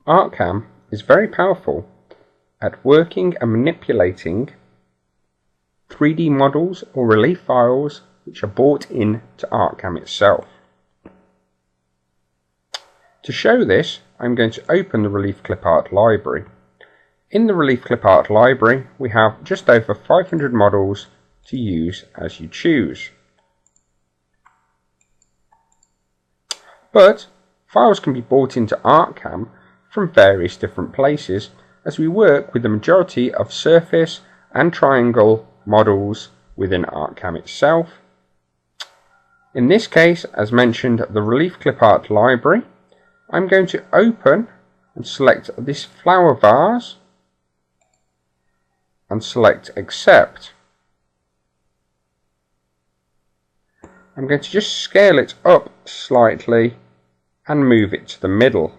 Artcam is very powerful at working and manipulating 3D models or relief files which are brought in to Artcam itself. To show this, I'm going to open the Relief Clipart library. In the Relief Clipart library, we have just over 500 models to use as you choose. But files can be brought into Artcam from various different places as we work with the majority of surface and triangle models within Artcam itself. In this case, as mentioned, the Relief Clipart library, I'm going to open and select this flower vase and select Accept. I'm going to just scale it up slightly and move it to the middle. I'm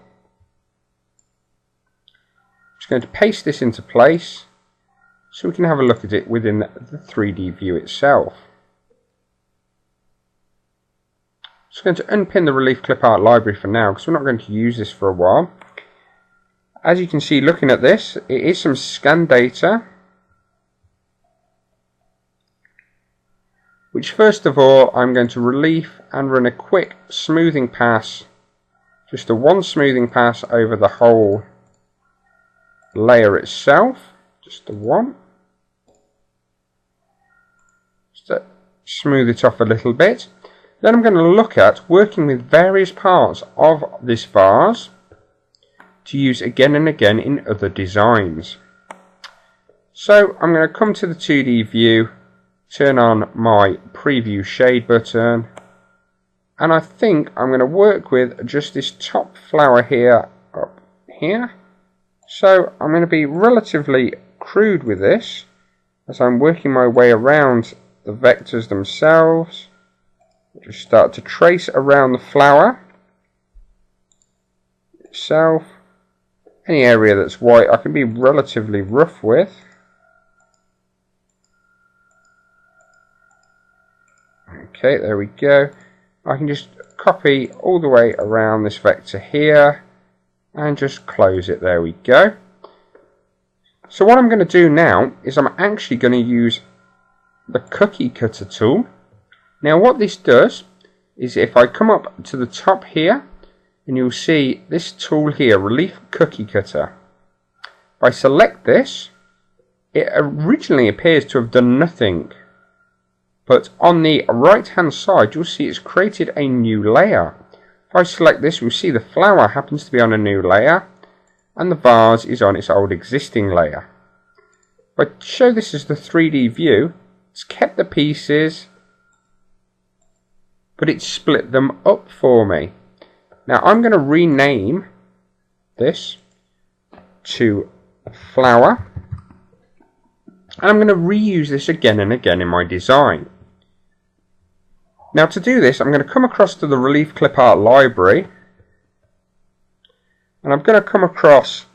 just going to paste this into place so we can have a look at it within the 3D view itself. I'm just going to unpin the Relief Clipart library for now because we're not going to use this for a while. As you can see, looking at this, it is some scan data, which first of all I'm going to relief and run a quick smoothing pass, just a one smoothing pass over the whole layer itself, just the one, just to smooth it off a little bit. Then I'm going to look at working with various parts of this vase to use again and again in other designs. So I'm going to come to the 2D view, turn on my preview shade button, and I think I'm going to work with just this top flower here up here. So I'm going to be relatively crude with this as I'm working my way around the vectors themselves. Just start to trace around the flower itself. Any area that's white I can be relatively rough with. Okay, there we go. I can just copy all the way around this vector here and just close it. There we go. So what I'm going to do now is I'm actually going to use the cookie cutter tool. Now what this does is if I come up to the top here, and you'll see this tool here, Relief Cookie Cutter. If I select this, it originally appears to have done nothing. But on the right hand side, you'll see it's created a new layer. If I select this, we'll see the flower happens to be on a new layer, and the vase is on its old existing layer. If I show this as the 3D view, it's kept the pieces, but it's split them up for me. Now I'm going to rename this to flower, and I'm going to reuse this again and again in my design. Now to do this, I'm going to come across to the Relief Clipart library, and I'm going to come across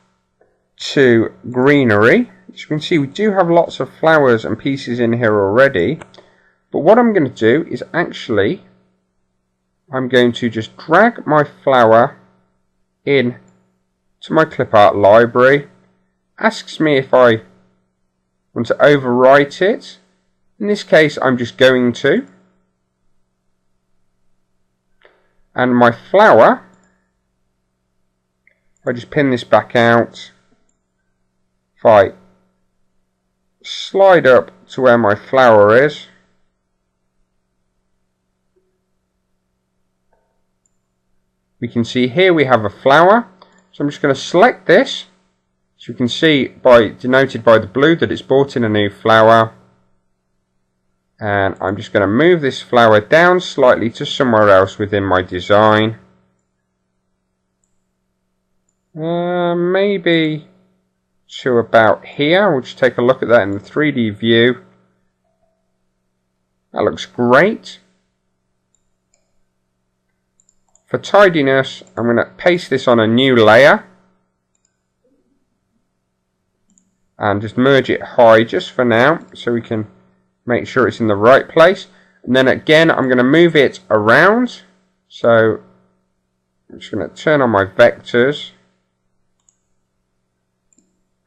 to greenery. As you can see, we do have lots of flowers and pieces in here already, but what I'm going to do is actually I'm going to just drag my flower in to my clipart library. Asks me if I want to overwrite it. In this case, I'm just going to. And my flower, if I just pin this back out, if I slide up to where my flower is, we can see here we have a flower. So I'm just going to select this. So you can see denoted by the blue that it's brought in a new flower. And I'm just going to move this flower down slightly to somewhere else within my design. Maybe to about here. We'll just take a look at that in the 3D view. That looks great. For tidiness, I'm going to paste this on a new layer and just merge it high just for now so we can make sure it's in the right place. And then again, I'm going to move it around. So I'm just going to turn on my vectors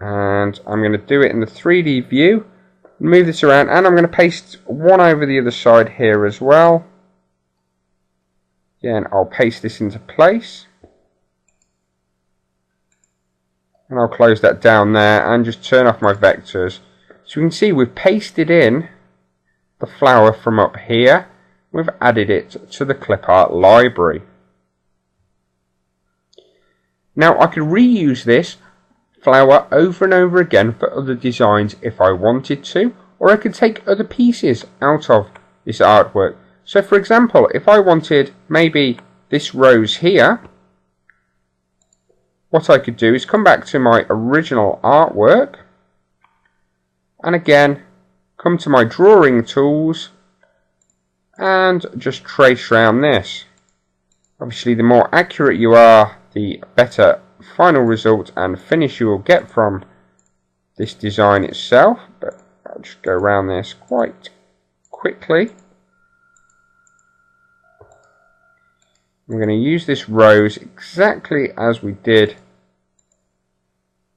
and I'm going to do it in the 3D view, move this around, and I'm going to paste one over the other side here as well. Again, I'll paste this into place, and I'll close that down there and just turn off my vectors. So you can see we've pasted in the flower from up here. We've added it to the clipart library. Now I could reuse this flower over and over again for other designs if I wanted to, or I could take other pieces out of this artwork. So for example, if I wanted maybe this rose here, what I could do is come back to my original artwork, and again come to my drawing tools and just trace around this. Obviously the more accurate you are, the better final result and finish you will get from this design itself, but I'll just go around this quite quickly. I'm going to use this rose exactly as we did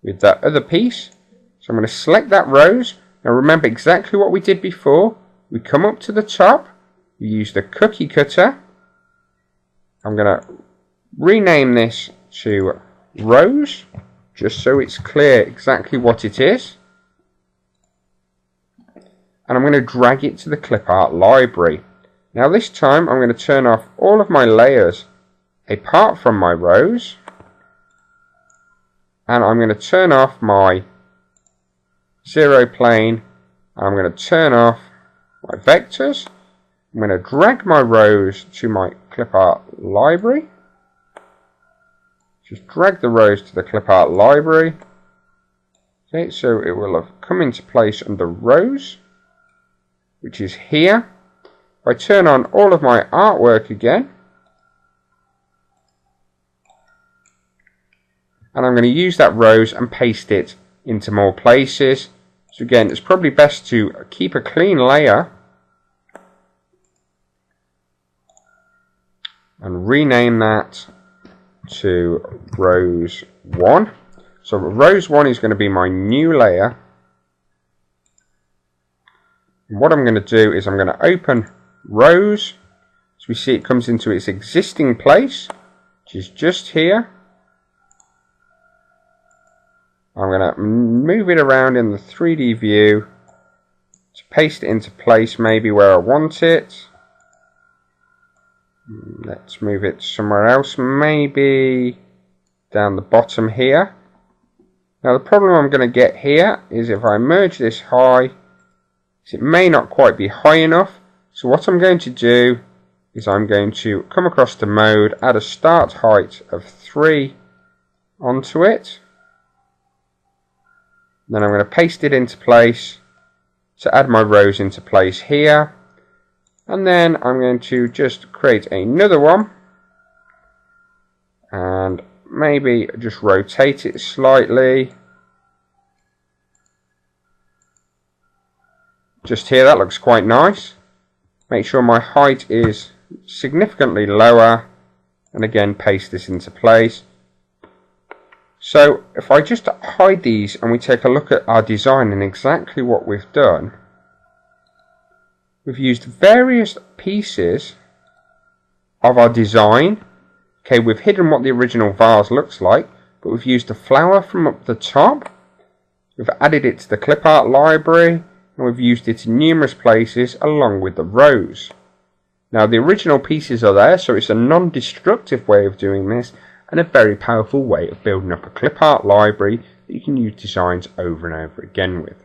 with that other piece. So I'm going to select that rose. Now remember exactly what we did before. We come up to the top, we use the cookie cutter. I'm going to rename this to rose, just so it's clear exactly what it is. And I'm going to drag it to the clipart library. Now this time I'm going to turn off all of my layers apart from my rose, and I'm going to turn off my zero plane, and I'm going to turn off my vectors. I'm going to drag my rose to my clipart library. Just drag the rose to the clipart library. Okay, so it will have come into place under rose, which is here. If I turn on all of my artwork again, and I'm going to use that rose and paste it into more places. So again, it's probably best to keep a clean layer and rename that to rose 1. So rose 1 is going to be my new layer. And what I'm going to do is I'm going to open rose, so we see it comes into its existing place, which is just here. I'm going to move it around in the 3D view to paste it into place maybe where I want it. Let's move it somewhere else, maybe down the bottom here. Now the problem I'm going to get here is if I merge this high, it may not quite be high enough. So what I'm going to do is I'm going to come across to mode, add a start height of 3 onto it. Then I'm going to paste it into place to add my rose into place here. And then I'm going to just create another one and maybe just rotate it slightly. Just here, that looks quite nice. Make sure my height is significantly lower, and again paste this into place. So if I just hide these and we take a look at our design and exactly what we've done, we've used various pieces of our design. Okay, we've hidden what the original vase looks like, but we've used the flower from up the top, we've added it to the clipart library, and we've used it in numerous places along with the rose. Now the original pieces are there, so it's a non-destructive way of doing this and a very powerful way of building up a clipart library that you can use designs over and over again with.